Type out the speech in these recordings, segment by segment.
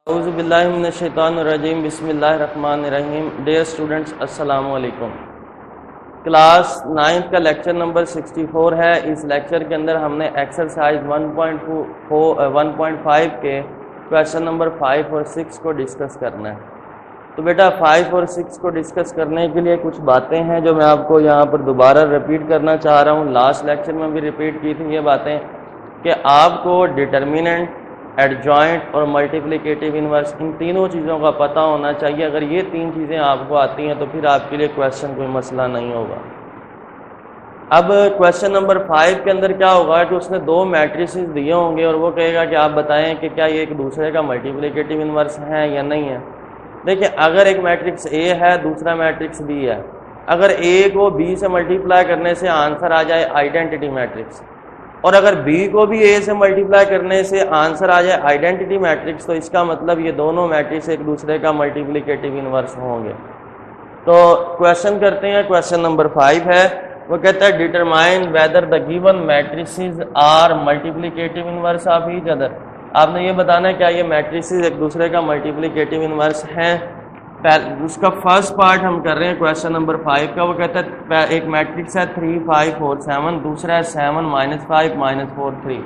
औज़ुबिल्लाहिमिनश्शैतानिर्रजीम बिस्मिल्लाहिर्रहमानिर्रहीम। Dear students, अस्सलाम वालेकुम। क्लास 9th का लेक्चर नंबर 64 है। इस लेक्चर के अंदर हमने एक्सरसाइज 1.5 के क्वेश्चन नंबर 5 और 6 को डिस्कस करना है। तो बेटा 5 और 6 को डिस्कस करने के लिए कुछ बातें हैं जो मैं आपको यहाँ पर दोबारा रिपीट करना चाह रहा हूँ। लास्ट लेक्चर में भी रिपीट की थी ये बातें कि आपको डिटर्मिनेंट, एडजॉइंट और मल्टीप्लिकेटिव इनवर्स, इन तीनों चीज़ों का पता होना चाहिए। अगर ये तीन चीज़ें आपको आती हैं तो फिर आपके लिए क्वेश्चन कोई मसला नहीं होगा। अब क्वेश्चन नंबर 5 के अंदर क्या होगा कि उसने दो मैट्रिसेस दिए होंगे और वो कहेगा कि आप बताएं कि क्या ये एक दूसरे का मल्टीप्लिकेटिव इनवर्स है या नहीं है। देखिए, अगर एक मैट्रिक्स ए है, दूसरा मैट्रिक्स बी है, अगर ए को बी से मल्टीप्लाई करने से आंसर आ जाए आइडेंटिटी मैट्रिक्स, और अगर बी को भी ए से मल्टीप्लाई करने से आंसर आ जाए आइडेंटिटी मैट्रिक्स, तो इसका मतलब ये दोनों मैट्रिक्स एक दूसरे का मल्टीप्लिकेटिव इनवर्स होंगे। तो क्वेश्चन करते हैं। क्वेश्चन नंबर 5 है, वो कहता है determine whether the given matrices are multiplicative inverse of each other. आपने ये बताना है क्या ये मैट्रिसेस एक दूसरे का मल्टीप्लिकेटिव इनवर्स हैं। उसका फर्स्ट पार्ट हम कर रहे हैं क्वेश्चन नंबर 5 का। वो कहता है एक मैट्रिक्स है 3 5 4 7, दूसरा है 7 -5 -4 3।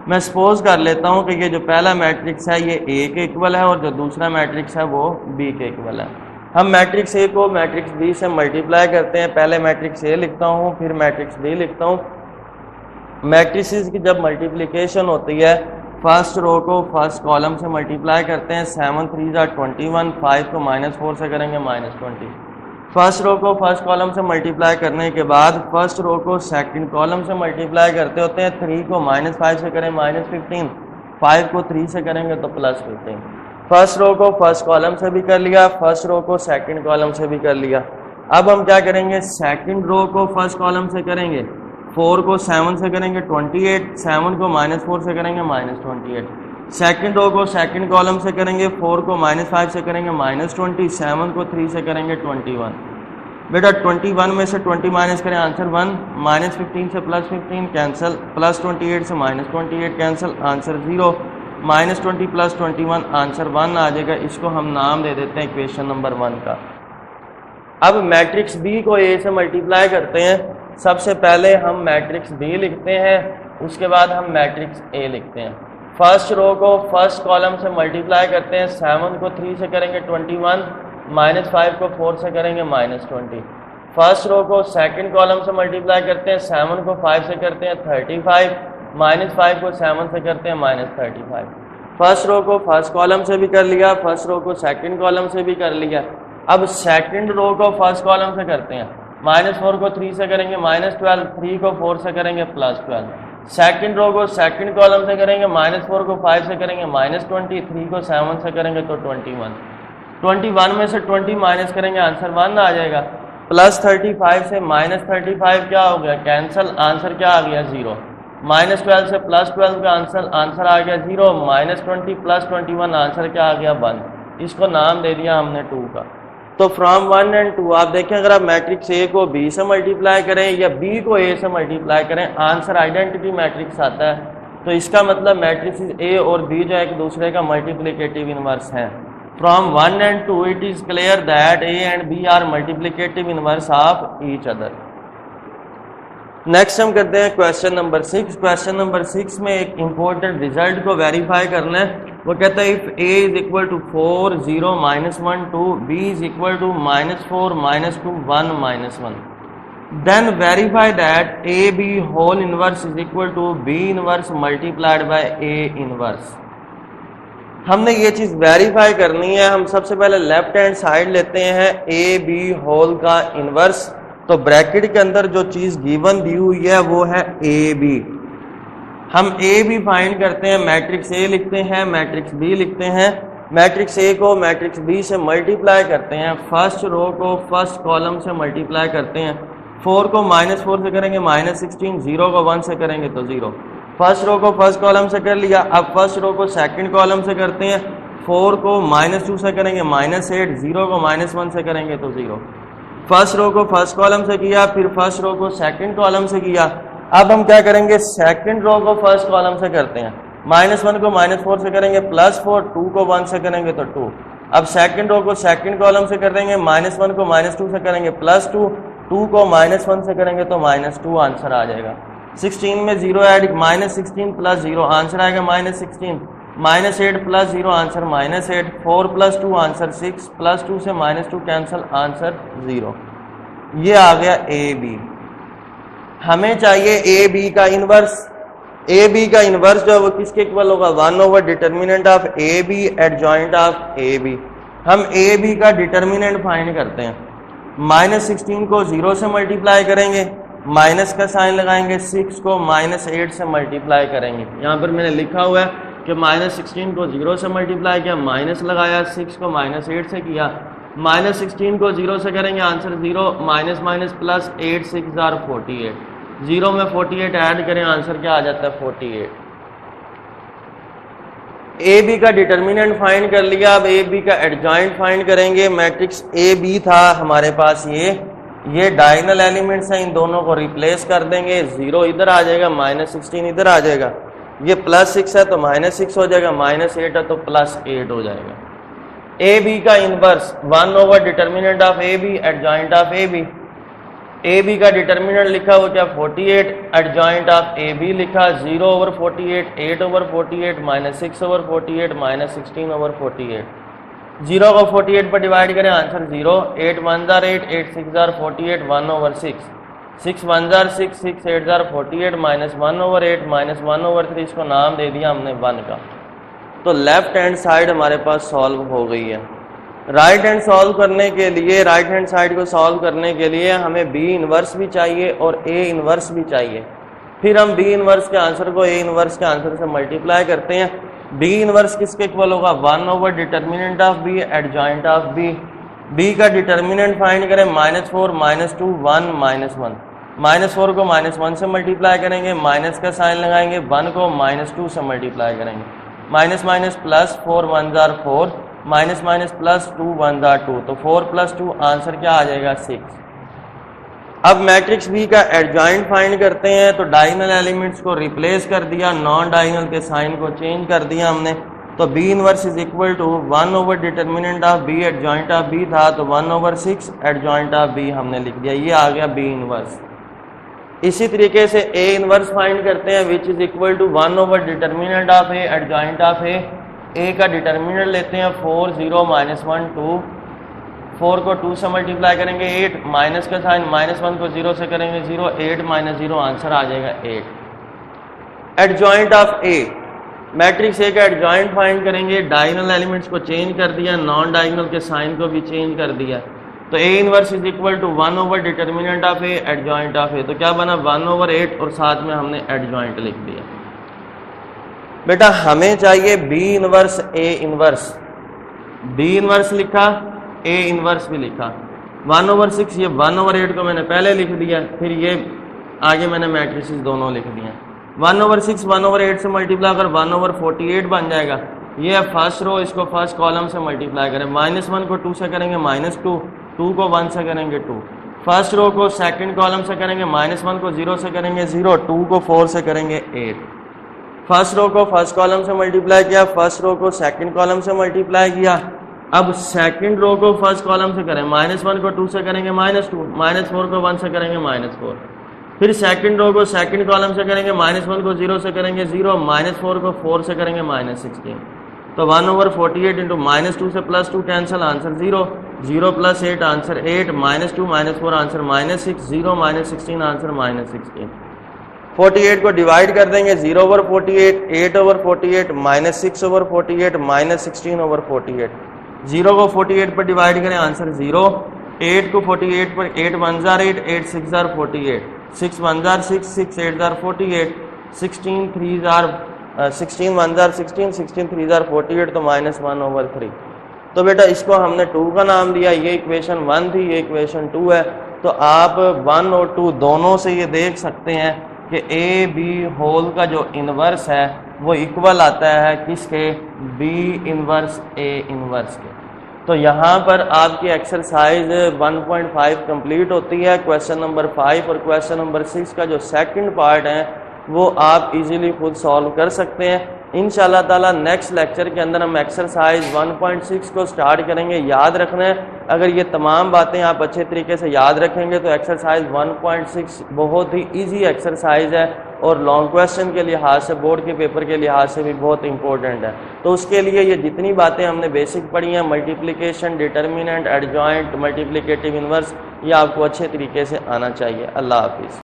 मैं सपोज कर लेता हूं कि ये जो पहला मैट्रिक्स है ये ए के इक्वल है और जो दूसरा मैट्रिक्स है वो बी के इक्वल है। हम मैट्रिक्स ए को मैट्रिक्स बी से मल्टीप्लाई करते हैं। पहले मैट्रिक्स ए लिखता हूँ, फिर मैट्रिक्स बी लिखता हूँ। मैट्रिसेस की जब मल्टीप्लिकेशन होती है, फर्स्ट रो को फर्स्ट कॉलम से मल्टीप्लाई करते हैं। 7 3 21, 5 को -4 से करेंगे -20। फर्स्ट रो को फर्स्ट कॉलम से मल्टीप्लाई करने के बाद फर्स्ट रो को सेकंड कॉलम से मल्टीप्लाई करते होते हैं। 3 को -5 से करें -15, 5 को 3 से करेंगे तो +15। फर्स्ट रो को फर्स्ट कॉलम से भी कर लिया, फर्स्ट रो को सेकंड कॉलम से भी कर लिया। अब हम क्या करेंगे, सेकंड रो को फर्स्ट कॉलम से करेंगे, 4 को 7 से करेंगे 28, 7 को -4 से करेंगे -28। सेकंड रो को सेकंड कॉलम से करेंगे, 4 को -5 से करेंगे -20, 7 को 3 से करेंगे 21। बेटा 21 में से 20 माइनस करें, आंसर 1। -15 से +15 कैंसिल, +28 से -28 कैंसिल, आंसर 0। -20 + 21 आंसर 1 आ जाएगा। इसको हम नाम दे देते हैं इक्वेशन नंबर 1 का। अब मैट्रिक्स बी को ए से मल्टीप्लाई करते हैं। सबसे पहले हम मैट्रिक्स बी लिखते हैं, उसके बाद हम मैट्रिक्स ए लिखते हैं। फर्स्ट रो को फर्स्ट कॉलम से मल्टीप्लाई करते हैं। 7 को 3 से करेंगे 21, -5 को 4 से करेंगे -20। फर्स्ट रो को सेकंड कॉलम से मल्टीप्लाई करते हैं। 7 को 5 से करते हैं 35, -5 को 7 से करते हैं -35। फर्स्ट रो को फर्स्ट कॉलम से भी कर लिया, फर्स्ट रो को सेकंड कॉलम से भी कर लिया। अब सेकंड रो को फर्स्ट कॉलम से करते हैं। -4 को 3 से करेंगे -12, 3 को 4 से करेंगे +12। सेकंड रो को सेकंड कॉलम से करेंगे, -4 को 5 से करेंगे -20, 3 को 7 से करेंगे तो 21। 21 में से 20 माइनस करेंगे, आंसर 1 आ जाएगा। +35 से -35 क्या हो गया, कैंसिल, आंसर क्या आ गया 0। -12 से +12 का आंसर आ गया 0। -20 + 21 आंसर क्या आ गया 1। इसको नाम दे दिया हमने 2 का। तो फ्रॉम 1 और 2 आप देखें, अगर आप मैट्रिक्स ए को बी से मल्टीप्लाई करें या बी को ए से मल्टीप्लाई करें, आंसर आइडेंटिटी मैट्रिक्स आता है। तो इसका मतलब मैट्रिक्स ए और बी जो एक दूसरे का मल्टीप्लिकेटिव इनवर्स है। फ्रॉम 1 और 2 it is clear that A and B are multiplicative inverse of each other. Next हम करते हैं क्वेश्चन नंबर 6। क्वेश्चन नंबर 6 में एक इंपॉर्टेंट रिजल्ट को वेरीफाई करना है। वो कहता है if a is equal to 4 0 -1 2, b is equal to -4 -2 1 -1, then verify that a b whole inverse is equal to b inverse multiplied by a inverse. हमने ये चीज वेरीफाई करनी है। हम सबसे पहले लेफ्ट हैंड साइड लेते हैं a b होल का इनवर्स। तो ब्रैकेट के अंदर जो चीज गिवन दी हुई है वो है a b। हम ए भी फाइंड करते हैं, मैट्रिक्स ए लिखते हैं, मैट्रिक्स बी लिखते हैं। मैट्रिक्स ए को मैट्रिक्स बी से मल्टीप्लाई करते हैं। फर्स्ट रो को फर्स्ट कॉलम से मल्टीप्लाई करते हैं। 4 को -4 से करेंगे -16, 0 को 1 से करेंगे तो 0। फर्स्ट रो को फर्स्ट कॉलम से कर लिया। अब फर्स्ट रो को सेकंड कॉलम से करते हैं। 4 को -2 से करेंगे -8, 0 को -1 से करेंगे तो 0। फर्स्ट रो को फर्स्ट कॉलम से किया, फिर फर्स्ट रो को सेकंड कॉलम से किया। अब हम क्या करेंगे, सेकंड रो को फर्स्ट कॉलम से करते हैं। -1 को -4 से करेंगे +4, 2 को 1 से करेंगे तो 2। अब सेकंड रो को सेकंड कॉलम से कर देंगे, -1 को -2 से करेंगे +2, 2 को -1 से करेंगे तो -2 आंसर आ जाएगा। 16 में 0 ऐड, -16 + 0 आंसर आएगा -16, -8 + 0 आंसर -8, 4 + 2 आंसर 6, +2 से -2 कैंसिल आंसर 0। ये आ गया ए बी। हमें चाहिए ए बी का इनवर्स। ए बी का इनवर्स जो है वो किसके इक्वल होगा, 1 determinant of A B adjoint of A B. हम ए बी का डिटर्मिनेंट फाइंड करते हैं। -16 को 0 से मल्टीप्लाई करेंगे, माइनस का साइन लगाएंगे, 6 को -8 से मल्टीप्लाई करेंगे। यहाँ पर मैंने लिखा हुआ है कि -16 को 0 से मल्टीप्लाई किया, माइनस लगाया, 6 को -8 से किया। -16 को 0 से करेंगे आंसर 0, माइनस प्लस 8 6 आर 48, 0 में 48 ऐड करें आंसर क्या आ जाता है 48। ए बी का डिटर्मिनेंट फाइंड कर लिया। अब ए बी का एडजॉइंट फाइंड करेंगे। मैट्रिक्स ए बी था हमारे पास, ये डायगोनल एलिमेंट्स हैं, इन दोनों को रिप्लेस कर देंगे। 0 इधर आ जाएगा, -16 इधर आ जाएगा। ये +6 है तो -6 हो जाएगा, -8 है तो +8 हो जाएगा। ए बी का inverse 1 determinant of A B adjoint of A B. A B का डिटर्मिनेंट लिखा हुआ क्या 48, एडजॉइंट ऑफ ए बी लिखा 0/48, 8/48, -6/48, -16/48। 0 को 48 पर डिवाइड करें आंसर 0, 8 1 8, 8 6 48, 1/6, 6 1 6, 6 8 48, -1/8, -1/3, इसको नाम दे दिया हमने 1 का। तो लेफ्ट हैंड साइड हमारे पास सॉल्व हो गई है। राइट हैंड सॉल्व करने के लिए, राइट हैंड साइड को सॉल्व करने के लिए हमें बी इनवर्स भी चाहिए और ए इनवर्स भी चाहिए। फिर हम बी इनवर्स के आंसर को ए इनवर्स के आंसर से मल्टीप्लाई करते हैं। बी इनवर्स किसके इक्वल होगा, 1 determinant of B adjoint of B. B का डिटर्मिनेंट फाइंड करें, -4 -2 1 -1। -4 को -1 से मल्टीप्लाई करेंगे, माइनस का साइन लगाएंगे, 1 को -2 से मल्टीप्लाई करेंगे, माइनस प्लस 4 1 4, माइनस प्लस 2 1 2, तो 4 + 2 आंसर क्या आ जाएगा 6। अब मैट्रिक्स बी का एडजॉइंट फाइंड करते हैं। तो डायगोनल एलिमेंट्स को रिप्लेस कर दिया, नॉन डायगोनल के साइन को चेंज कर दिया हमने। तो B inverse is equal to 1 determinant of B adjoint of B था, तो 1/6 एडजॉइंट ऑफ बी हमने लिख दिया। ये आ गया बी इनवर्स। इसी तरीके से ए इनवर्स फाइंड करते हैं, which is equal to 1 determinant of A adjoint of A का डिटर्मिनेंट लेते हैं 4 0 -1 2, 4 को 2 से मल्टीप्लाई करेंगे 8, माइनस का साइन, -1 को 0 से करेंगे 0, 8 -0 आंसर आ जाएगा 8। Adjoint of A, matrix A का एडजॉइंट फाइंड करेंगे। डायगोनल एलिमेंट्स को चेंज कर दिया, नॉन डायगोनल के साइन को भी चेंज कर दिया। तो A inverse is equal to 1 determinant of A adjoint of A, तो क्या बना 1/8 और साथ में हमने एडजॉइंट लिख दिया। बेटा हमें चाहिए B inverse A inverse. B inverse लिखा, ए इनवर्स भी लिखा। 1/6, ये 1/8 को मैंने पहले लिख दिया, फिर ये आगे मैंने मैट्रिसेस दोनों लिख दिए। 1/6 1/8 से मल्टीप्लाई कर 1/48 बन जाएगा। ये है फर्स्ट रो, इसको फर्स्ट कॉलम से मल्टीप्लाई करें। -1 को 2 से करेंगे -2, 2 को 1 से करेंगे 2। फर्स्ट रो को सेकंड कॉलम से करेंगे, -1 को 0 से करेंगे 0, 2 को 4 से करेंगे 8। फर्स्ट रो को फर्स्ट कॉलम से मल्टीप्लाई किया, फर्स्ट रो को सेकंड कॉलम से मल्टीप्लाई किया। अब सेकंड रो को फर्स्ट कॉलम से करें, -1 को 2 से करेंगे -2, -4 को 1 से करेंगे -4। फिर सेकंड रो को सेकंड कॉलम से करेंगे, -1 को 0 से करेंगे 0, -4 को 4 से करेंगे -16। तो 1/48 इंटू -2 से +2 cancel, answer 0, 0 + 8 answer 8, -2 -4 answer -6, 0 -16 answer -16। 48 को डिवाइड कर देंगे, 0/48, 8/48, -6/48, -16/48। 0 को 48 पर डिवाइड करें आंसर 0, 8 को 48 पर 8 1 8, 8 6 48, 6 1 6, 6 8 48, 16 3 16 1 16, 16 3 48, तो -1/3। तो बेटा इसको हमने 2 का नाम दिया। ये इक्वेशन 1 थी, ये इक्वेशन 2 है। तो आप 1 और 2 दोनों से ये देख सकते हैं कि ए बी होल का जो इनवर्स है वो इक्वल आता है किसके, बी इनवर्स ए इनवर्स के। तो यहाँ पर आपकी एक्सरसाइज 1.5 कंप्लीट होती है। क्वेश्चन नंबर 5 और क्वेश्चन नंबर 6 का जो सेकंड पार्ट है वो आप इजीली खुद सॉल्व कर सकते हैं। इंशाल्लाह ताला नेक्स्ट लेक्चर के अंदर हम एक्सरसाइज 1.6 को स्टार्ट करेंगे। याद रखना है, अगर ये तमाम बातें आप अच्छे तरीके से याद रखेंगे तो एक्सरसाइज 1.6 बहुत ही इजी एक्सरसाइज है और लॉन्ग क्वेश्चन के लिहाज से, बोर्ड के पेपर के लिहाज से भी बहुत इंपॉर्टेंट है। तो उसके लिए ये जितनी बातें हमने बेसिक पढ़ी हैं, multiplication, determinant, adjoint, multiplicative inverse, ये आपको अच्छे तरीके से आना चाहिए। अल्लाह हाफिज़।